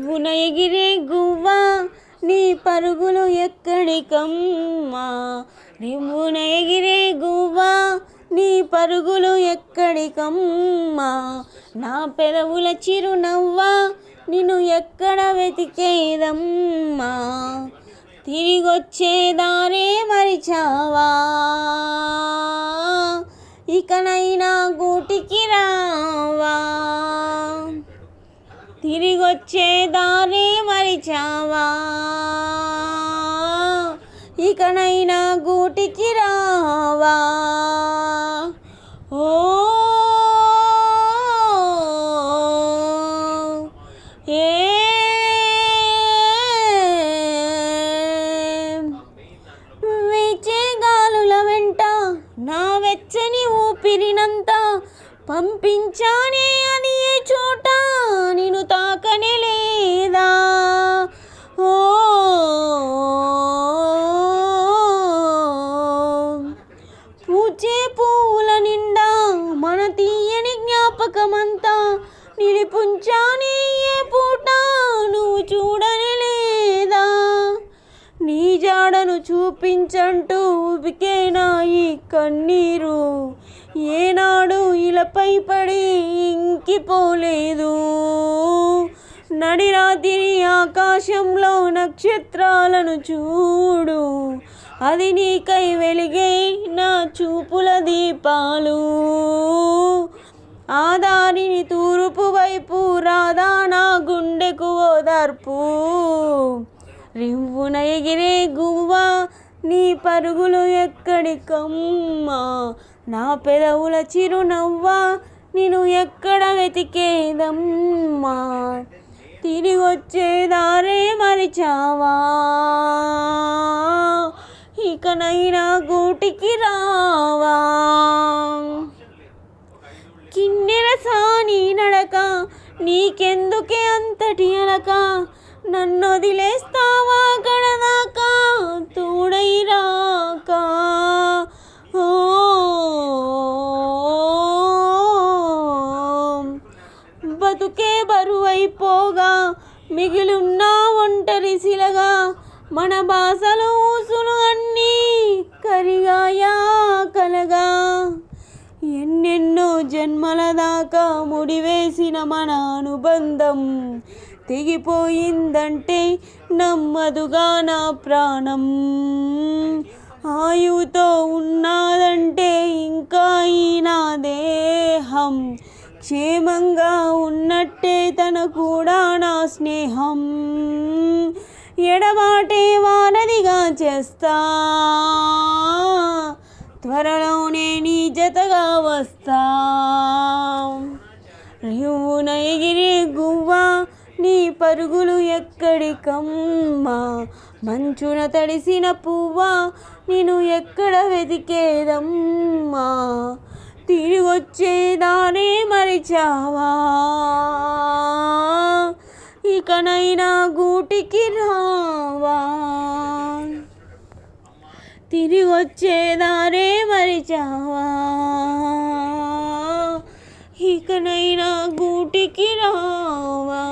రివ్వున ఎగిరే గువ్వా నీ పరుగులు ఎక్కడికమ్మా. రివ్వున ఎగిరే గువ్వా నీ పరుగులు ఎక్కడికమ్మా. నా పెదవుల చిరునవ్వా నిన్ను ఎక్కడ వెతికేదమ్మా. తిరిగొచ్చే దారే మరిచావా, ఇకనైనా గూటికి రావా. తిరిగొచ్చే దారే మరిచావా, ఇకనైనా గూటికి రావా. ఓ ఏ వీచే గాలుల వెంట నా వెచ్చని ఊపిరినంత పంపించానే అది ఏ చోట నిన్ను తాకనే లేదా. ఓ పూచే పువ్వుల నిండా మన తీయని జ్ఞాపకమంతా నిలిపుంచానే ఏ పూట నువ్వు చూడని లేదా. నీ జాడను చూపించంటూ ఉబికేనా ఈ కన్నీరు, ఏనాడు ఇలపై పడి ఇంకిపోలేదు. నడిరాత్రి ఆకాశంలో నక్షత్రాలను చూడు, అది నీకై వెలిగే నా చూపుల దీపాలు. ఆ దారిని తూర్పు వైపు రాధా నా గుండెకు ఓదార్పు. రివ్వున ఎగిరే గువ్వా నీ పరుగులు ఎక్కడికమ్మా. నా పెదవుల చిరునవ్వా నిన్ను ఎక్కడ వెతికేదమ్మా. తిరిగొచ్చే దారే మరిచావా, ఇకనైనా గూటికి రావా. కిన్నెర సాని నడక నీకెందుకే అంతటి అలక, నన్నొదిలేస్తావా గడదాకా తోడై రాక. ఓ బతుకే బరువైపోగా మిగిలున్న ఒంటరి శిలగా, మన బాసలు ఊసులు అన్నీ కరిగాయా కలగా. ఎన్నెన్నో జన్మల దాకా ముడివేసిన మన అనుబంధం తెగిపోయిందంటే నమ్మదుగా నా ప్రాణం. ఆయువుతో ఉన్నాదంటే ఇంకా ఈ నా దేహం, క్షేమంగా ఉన్నట్టే తన కూడా నా స్నేహం. ఎడబాటే వానదిగా చేస్తా, త్వరలోనే నీ జతగా వస్తా. రివ్వున ఎగిరే గువ్వా నీ పరుగులు ఎక్కడికమ్మా. మంచున తడిసిన పువ్వా నిన్ను ఎక్కడ వెతికేదమ్మా. తిరిగొచ్చే దారే మరిచావా, ఇకనైనా గూటికి రావా. తిరిగొచ్చే దారే మరిచావా, ఇకనైనా గూటికి రావా.